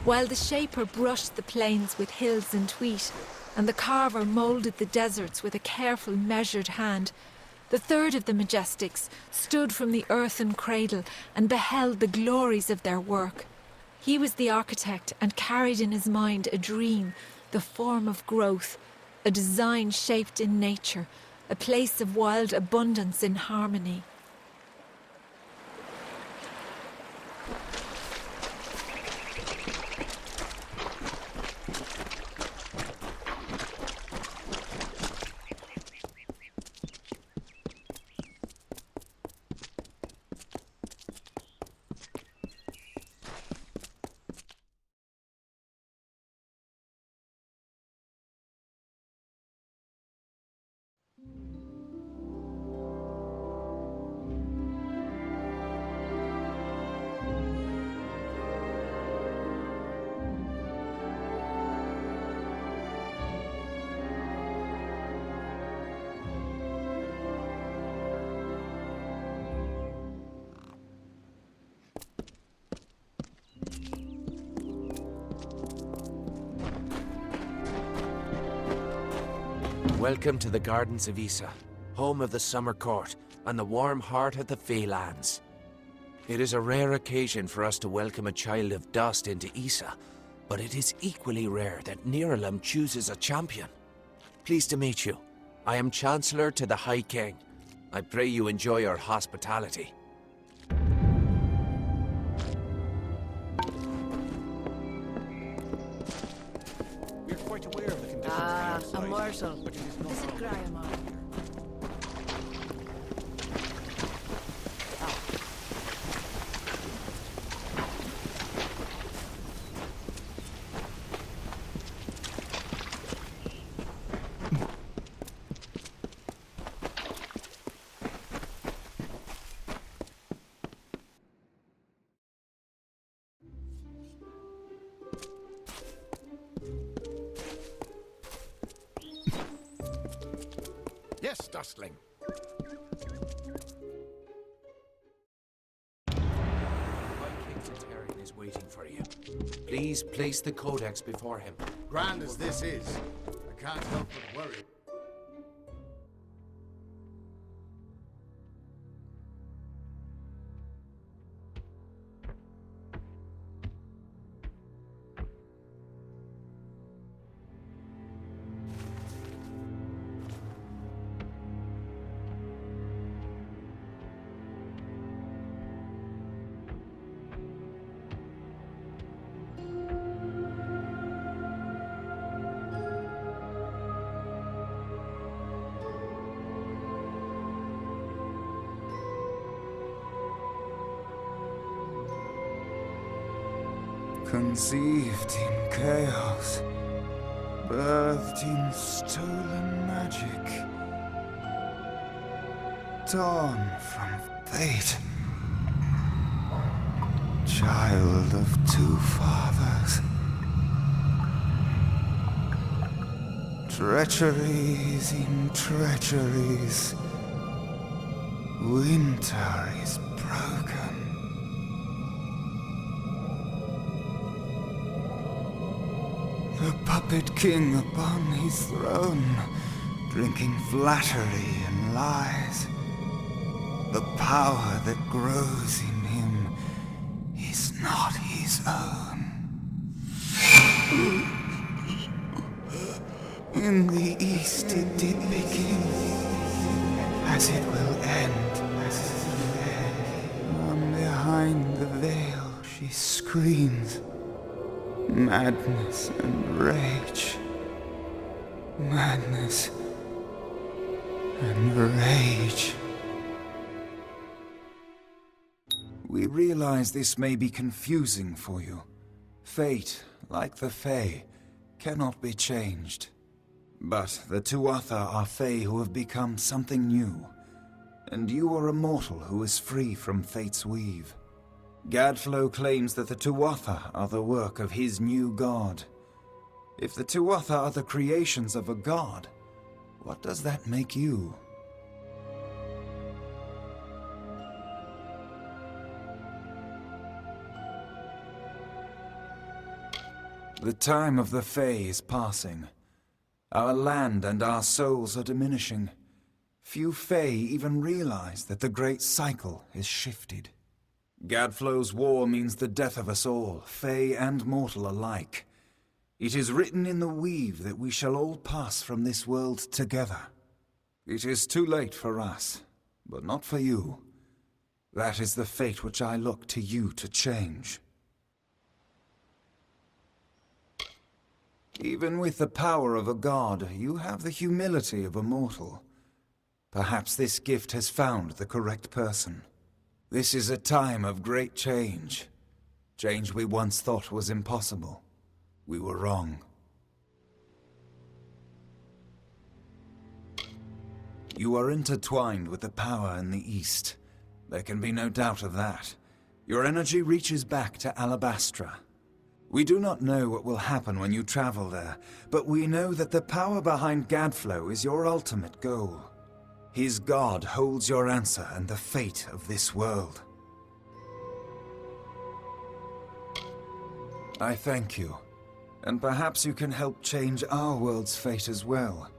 While the shaper brushed the plains with hills and wheat, and the carver moulded the deserts with a careful, measured hand, the third of the Majestics stood from the earthen cradle and beheld the glories of their work. He was the architect and carried in his mind a dream, the form of growth, a design shaped in nature, a place of wild abundance in harmony. Welcome to the Gardens of Issa, home of the Summer Court and the warm heart of the Feylands. It is a rare occasion for us to welcome a child of dust into Issa, but it is equally rare that Niralam chooses a champion. Pleased to meet you. I am Chancellor to the High King. I pray you enjoy our hospitality. We're quite aware of the conditions outside, Amalur. but it is not our way. Yes, Dustling. Is waiting for you. Please place the codex before him. Grand as this is, I can't help but worry. Conceived in chaos, birthed in stolen magic, torn from fate, child of two fathers, treacheries in treacheries, winter is broken. a puppet king upon his throne, drinking flattery and lies. The power that grows in him is not his own. In the east it did begin, as it will end. From behind the veil she screams, madness and rage. Madness and rage. We realize this may be confusing for you. Fate, like the Fae, cannot be changed. But the Tuatha are Fae who have become something new, and you are a mortal who is free from fate's weave. Gadflow claims that the Tuatha are the work of his new god. If the Tuatha are the creations of a god, what does that make you? The time of the Fae is passing. Our land and our souls are diminishing. Few Fae even realize that the great cycle is shifted. Gadflow's war means the death of us all, Fae and mortal alike. It is written in the weave that we shall all pass from this world together. It is too late for us, but not for you. That is the fate which I look to you to change. Even with the power of a god, you have the humility of a mortal. Perhaps this gift has found the correct person. This is a time of great change. Change we once thought was impossible. We were wrong. You are intertwined with the power in the East. There can be no doubt of that. Your energy reaches back to Alabastra. We do not know what will happen when you travel there, but we know that the power behind Gadflow is your ultimate goal. His god holds your answer and the fate of this world. I thank you, and perhaps you can help change our world's fate as well.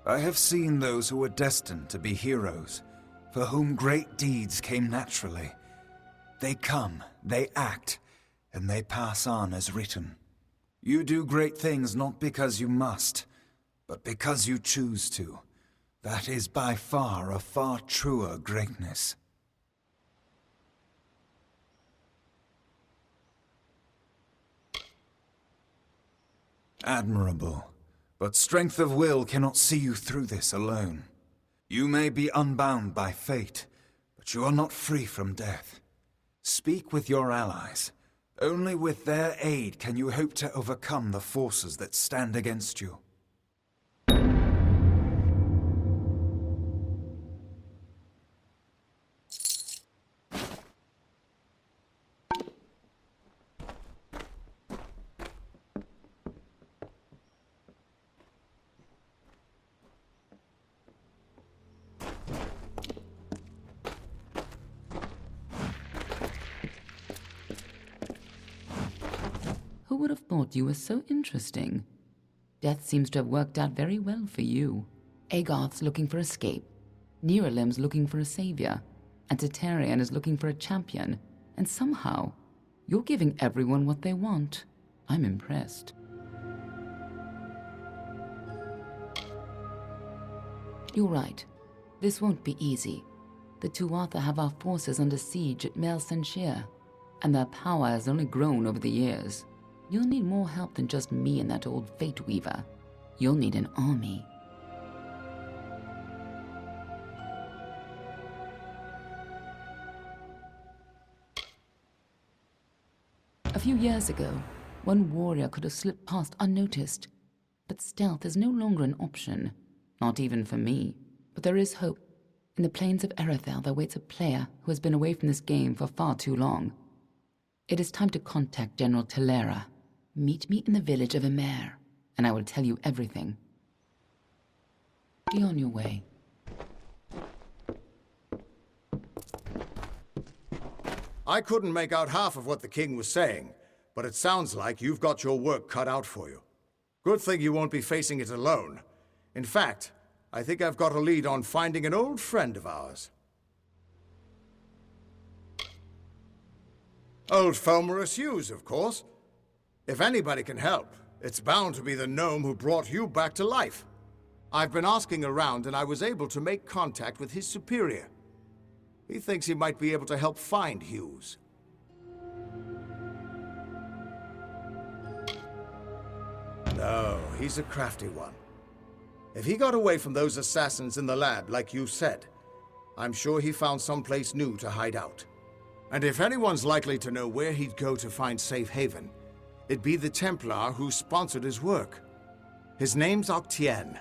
I have seen those who were destined to be heroes, for whom great deeds came naturally. They come, they act, and they pass on as written. You do great things not because you must, but because you choose to. That is by far a far truer greatness. Admirable, but strength of will cannot see you through this alone. You may be unbound by fate, but you are not free from death. Speak with your allies. Only with their aid can you hope to overcome the forces that stand against you. Who would have thought you were so interesting? Death seems to have worked out very well for you. Agarth's looking for escape, Neuralim's looking for a savior, and Tatarian is looking for a champion, and somehow, you're giving everyone what they want. I'm impressed. You're right. This won't be easy. The Tuatha have our forces under siege at Mel Senshir, and their power has only grown over the years. You'll need more help than just me and that old Fate Weaver. You'll need an army. A few years ago, one warrior could have slipped past unnoticed, but stealth is no longer an option, not even for me. But there is hope. In the plains of Erethel there waits a player who has been away from this game for far too long. It is time to contact General Telera. Meet me in the village of Emer, and I will tell you everything. Be on your way. I couldn't make out half of what the king was saying, but it sounds like you've got your work cut out for you. Good thing you won't be facing it alone. In fact, I think I've got a lead on finding an old friend of ours. Old Fomorous Hughes, of course. If anybody can help, it's bound to be the gnome who brought you back to life. I've been asking around and I was able to make contact with his superior. He thinks he might be able to help find Hughes. No, he's a crafty one. If he got away from those assassins in the lab, like you said, I'm sure he found someplace new to hide out. And if anyone's likely to know where he'd go to find safe haven, it'd be the Templar who sponsored his work. His name's Octien.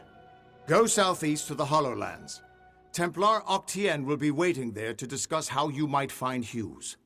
Go southeast to the Hollowlands. Templar Octien will be waiting there to discuss how you might find Hughes.